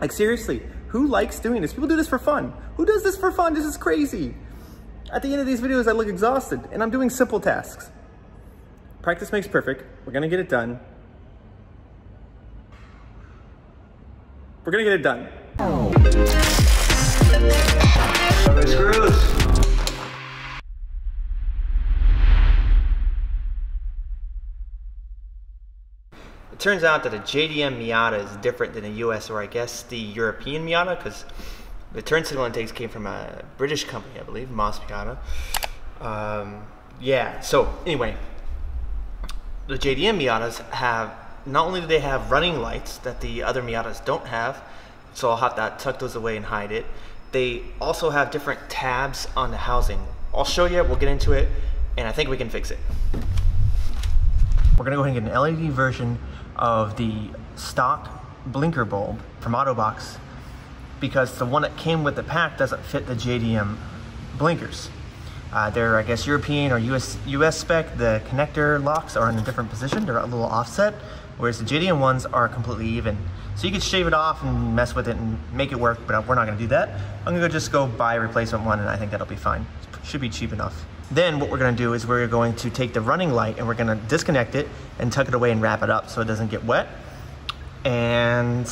Like seriously, who likes doing this? People do this for fun. Who does this for fun? This is crazy. At the end of these videos, I look exhausted and I'm doing simple tasks. Practice makes perfect. We're gonna get it done. We're gonna get it done. Screws. It turns out that a JDM Miata is different than a US, or I guess the European Miata, because the turn signal intakes came from a British company, I believe, Miata. Yeah, so anyway, the JDM Miatas have, not only do they have running lights that the other Miatas don't have, so I'll have to tuck those away and hide it. They also have different tabs on the housing. I'll show you, we'll get into it, and I think we can fix it. We're gonna go ahead and get an LED version of the stock blinker bulb from Autobox, because the one that came with the pack doesn't fit the JDM blinkers. They're, I guess, European or US spec. The connector locks are in a different position. They're a little offset, whereas the JDM ones are completely even. So you could shave it off and mess with it and make it work, but we're not gonna do that. I'm gonna just go buy a replacement one, and I think that'll be fine. It should be cheap enough. Then what we're gonna do is we're going to take the running light and we're gonna disconnect it and tuck it away and wrap it up so it doesn't get wet. And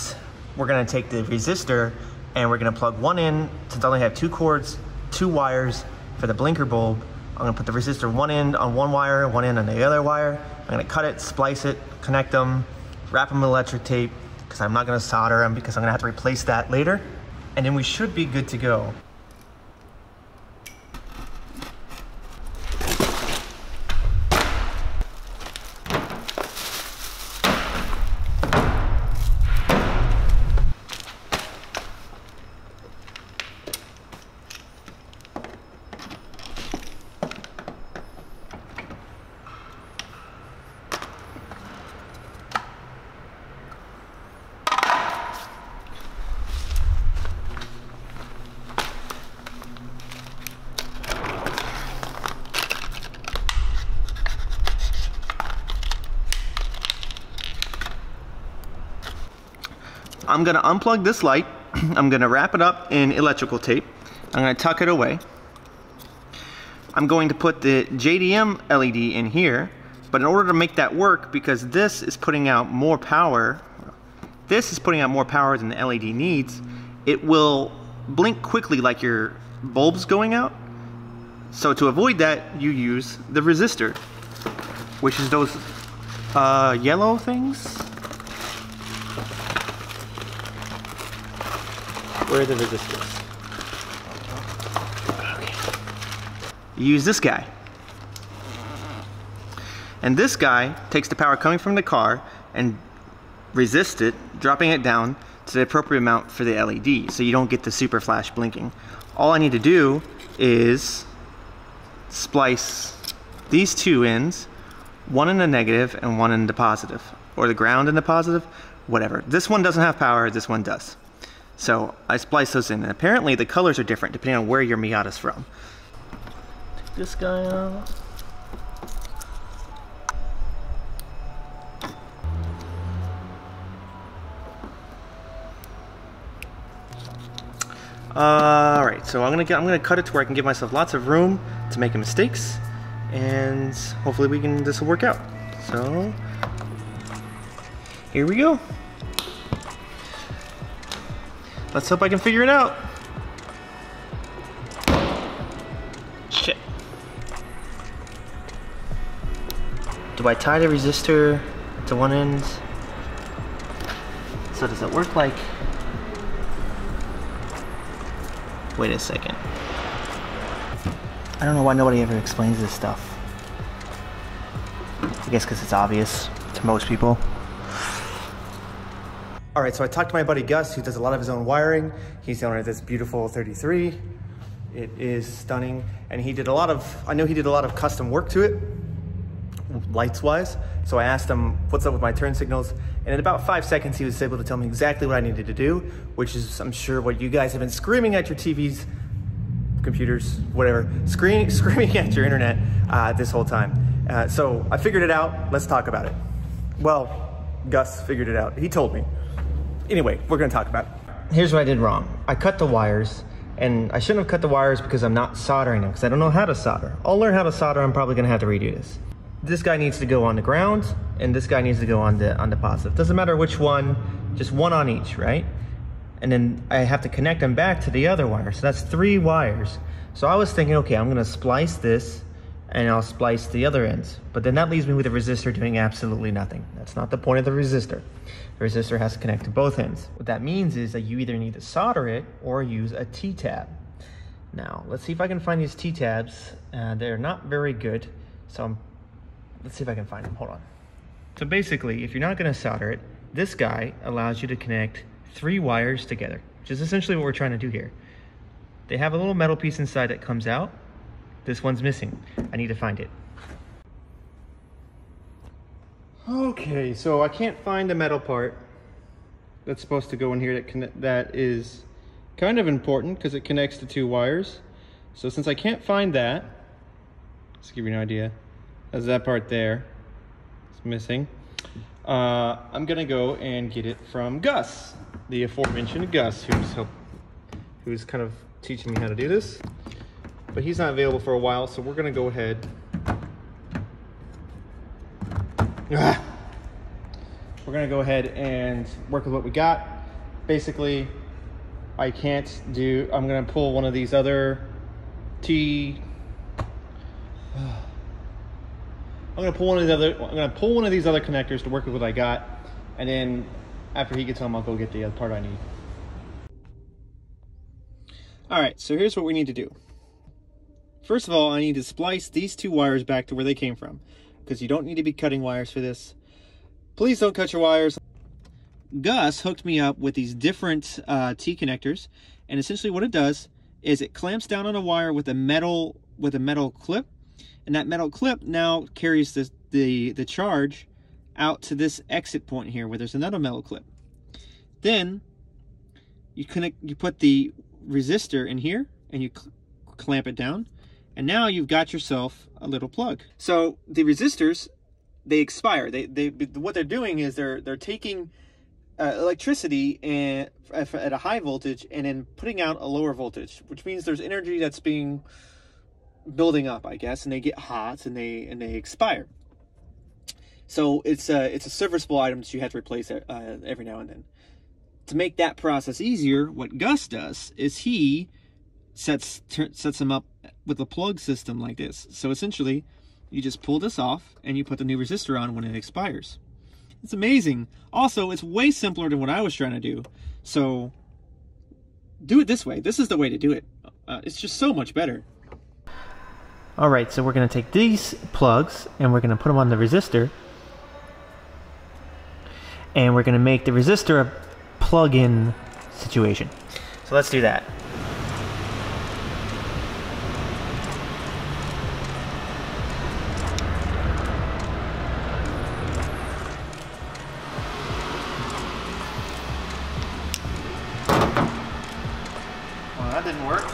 we're gonna take the resistor and we're gonna plug one in, since I only have 2 cords, 2 wires for the blinker bulb. I'm gonna put the resistor one end on one wire, one end on the other wire. I'm gonna cut it, splice it, connect them, wrap them with electric tape, because I'm not gonna solder them because I'm gonna have to replace that later. And then we should be good to go. I'm gonna unplug this light. I'm gonna wrap it up in electrical tape. I'm gonna tuck it away. I'm going to put the JDM LED in here, but in order to make that work, because this is putting out more power, than the LED needs, it will blink quickly like your bulb's going out. So to avoid that, you use the resistor, which is those yellow things. Where are the resistors? Okay. You use this guy. And this guy takes the power coming from the car and resists it, dropping it down to the appropriate amount for the LED, so you don't get the super flash blinking. All I need to do is splice these 2 ends, one in the negative and one in the positive, or the ground in the positive, whatever. This one doesn't have power, this one does. So I splice those in, and apparently the colors are different depending on where your Miata's from. Take this guy out. Alright, so I'm gonna cut it to where I can give myself lots of room to make mistakes, and hopefully this will work out. So here we go. Let's hope I can figure it out. Shit. Do I tie the resistor to one end? So does it work like... Wait a second. I don't know why nobody ever explains this stuff. I guess because it's obvious to most people. All right, so I talked to my buddy Gus, who does a lot of his own wiring. He's the owner of this beautiful 33. It is stunning, and I know he did a lot of custom work to it, lights-wise. So I asked him, what's up with my turn signals? And in about 5 seconds, he was able to tell me exactly what I needed to do, which is, I'm sure, what you guys have been screaming at your TVs, computers, whatever, screaming at your internet this whole time. So I figured it out. Let's talk about it. Well, Gus figured it out. He told me. Anyway, we're gonna talk about it. here's what I did wrong. I cut the wires, and I shouldn't have cut the wires because I'm not soldering them, because I don't know how to solder. I'll learn how to solder. I'm probably gonna have to redo this. This guy needs to go on the ground, and this guy needs to go on the positive. Doesn't matter which one, just one on each, right? And then I have to connect them back to the other wire. So that's 3 wires. So I was thinking, okay, I'm gonna splice this, and I'll splice the other ends. But then that leaves me with a resistor doing absolutely nothing. That's not the point of the resistor. The resistor has to connect to both ends. What that means is that you either need to solder it or use a T-tab. Now, let's see if I can find these T-tabs. They're not very good, so let's see if I can find them. Hold on. So basically, if you're not gonna solder it, this guy allows you to connect 3 wires together, which is essentially what we're trying to do here. They have a little metal piece inside that comes out. This one's missing. I need to find it. Okay, so I can't find the metal part that's supposed to go in here that is kind of important because it connects the 2 wires. So since I can't find that, let's give you an idea. That's that part there. It's missing. I'm gonna go and get it from Gus, the aforementioned Gus, who's kind of teaching me how to do this. But he's not available for a while, so we're gonna go ahead. We're gonna go ahead and work with what we got. Basically, I'm gonna pull one of these other I'm gonna pull one of these other connectors to work with what I got, and then after he gets home, I'll go get the other part I need. All right, so here's what we need to do. First of all, I need to splice these 2 wires back to where they came from, because you don't need to be cutting wires for this. Please don't cut your wires. Gus hooked me up with these different T connectors, and essentially what it does is it clamps down on a wire with a metal clip, and that metal clip now carries the charge out to this exit point here where there's another metal clip. Then you put the resistor in here and you clamp it down, and now you've got yourself a little plug. So the resistors, they expire. What they're doing is they're taking electricity at a high voltage and then putting out a lower voltage, which means there's energy that's being building up, I guess, and they get hot and they expire. So it's a serviceable item that you have to replace every now and then. To make that process easier, what Gus does is he sets them up with a plug system like this. So essentially, you just pull this off and you put the new resistor on when it expires. It's amazing. Also, it's way simpler than what I was trying to do. So do it this way. This is the way to do it. It's just so much better. All right, so we're going to take these plugs and we're going to put them on the resistor. And we're going to make the resistor a plug-in situation. So let's do that. Well, that didn't work.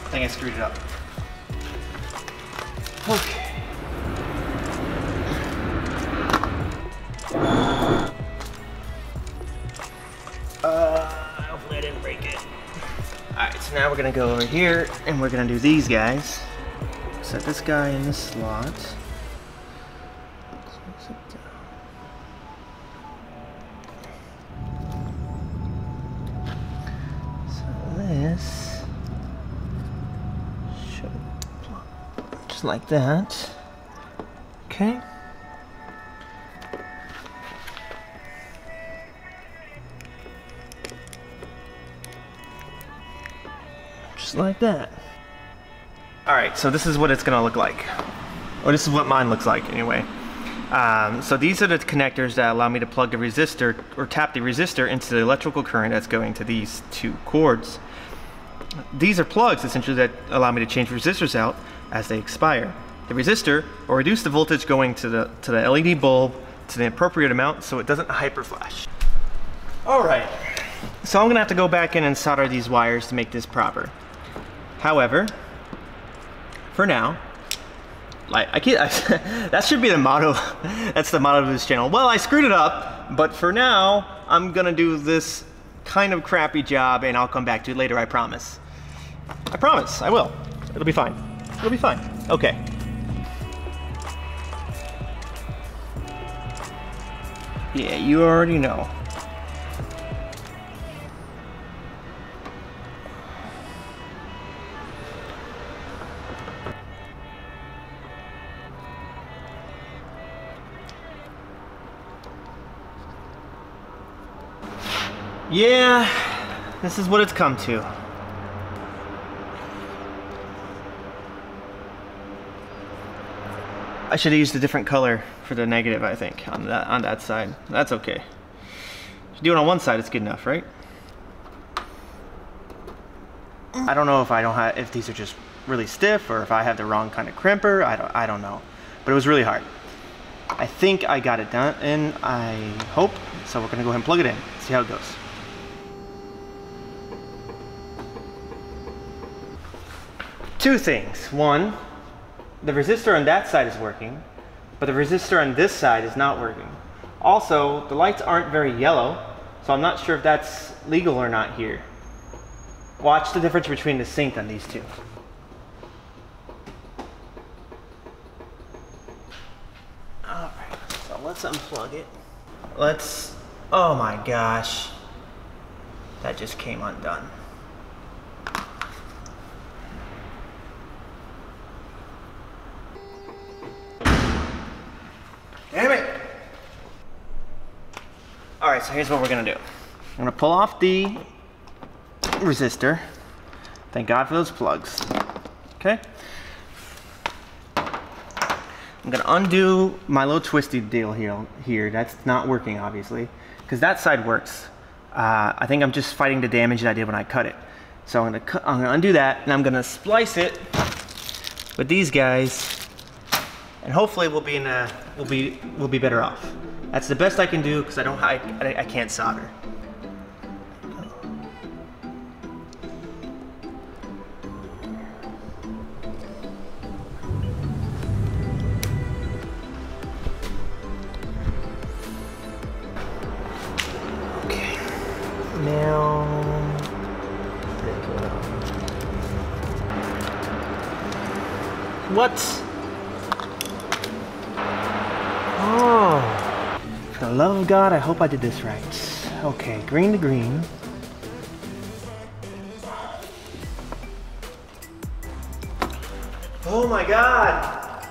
I think I screwed it up. Okay. Hopefully I didn't break it. Alright, so now we're gonna go over here and we're gonna do these guys. Set this guy in the slot. So this should just like that. Okay. Just like that. Alright, so this is what it's gonna look like. Or this is what mine looks like anyway. So these are the connectors that allow me to plug the resistor or tap the resistor into the electrical current that's going to these 2 cords. These are plugs essentially that allow me to change resistors out as they expire. The resistor will reduce the voltage going to the LED bulb to the appropriate amount so it doesn't hyper flash. Alright, so I'm gonna have to go back in and solder these wires to make this proper. However, for now, Like that should be the motto. That's the motto of this channel. Well, I screwed it up, but for now, I'm gonna do this kind of crappy job, and I'll come back to it later. I promise. I promise. I will. It'll be fine. It'll be fine. Okay. Yeah, you already know. Yeah, this is what it's come to. I should have used a different color for the negative, I think, on that side. That's okay. If you do it on one side, it's good enough, right? I don't know if these are just really stiff or if I have the wrong kind of crimper. I don't know. But it was really hard. I think I got it done, and I hope. So we're gonna go ahead and plug it in, see how it goes. Two things. One, the resistor on that side is working, but the resistor on this side is not working. Also, the lights aren't very yellow, so I'm not sure if that's legal or not here. Watch the difference between the sync on these two. Alright, so let's unplug it. Oh my gosh. That just came undone. Damn it! Alright, so here's what we're gonna do. I'm gonna pull off the resistor. Thank God for those plugs. Okay? I'm gonna undo my little twisty deal here. That's not working, obviously, because that side works. I think I'm just fighting the damage that I did when I cut it. So I'm gonna undo that, and I'm gonna splice it with these guys. And hopefully we'll be better off. That's the best I can do because I can't solder. Okay. Now what? Oh, for the love of God, I hope I did this right. Okay, green to green. Oh my God.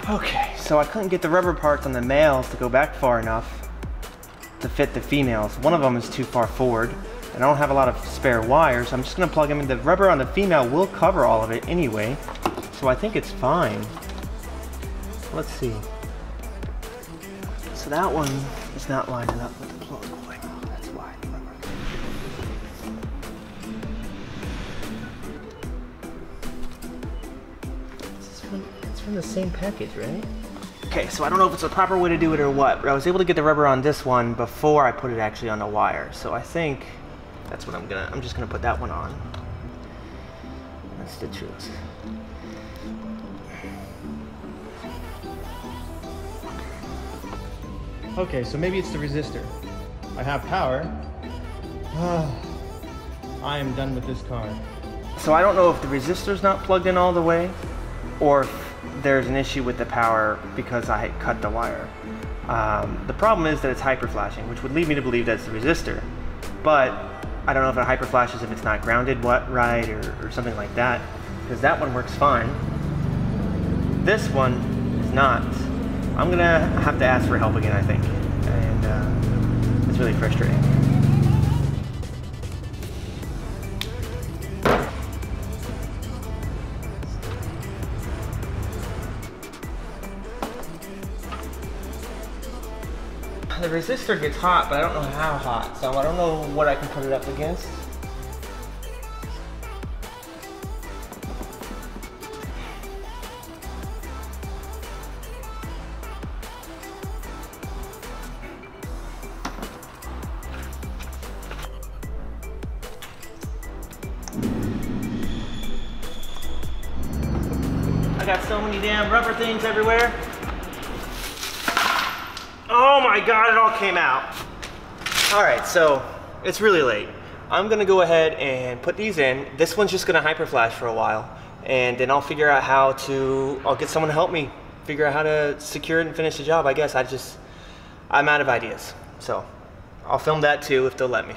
Okay, so I couldn't get the rubber parts on the males to go back far enough to fit the females. One of them is too far forward, and I don't have a lot of spare wires. I'm just gonna plug them in. The rubber on the female will cover all of it anyway, so I think it's fine. Let's see. So that one is not lining up with the plug. Oh, that's why. It's from the same package, right? Okay, so I don't know if it's the proper way to do it or what, but I was able to get the rubber on this one before I put it actually on the wire. So I think that's what I'm just gonna put that one on. That's the truth. Okay, so maybe it's the resistor. I have power. I am done with this car. So I don't know if the resistor's not plugged in all the way, or if there's an issue with the power because I had cut the wire. The problem is that it's hyper flashing, which would lead me to believe that's the resistor. But I don't know if it hyper flashes if it's not grounded right or something like that, because that one works fine. This one is not. I'm gonna have to ask for help again, I think, and it's really frustrating. The resistor gets hot, but I don't know how hot, so I don't know what I can put it up against. I got so many damn rubber things everywhere. Oh my God, it all came out. All right, so it's really late. I'm gonna go ahead and put these in. This one's just gonna hyper flash for a while, and then I'll figure out I'll get someone to help me figure out how to secure it and finish the job. I guess I'm out of ideas. So I'll film that too if they'll let me.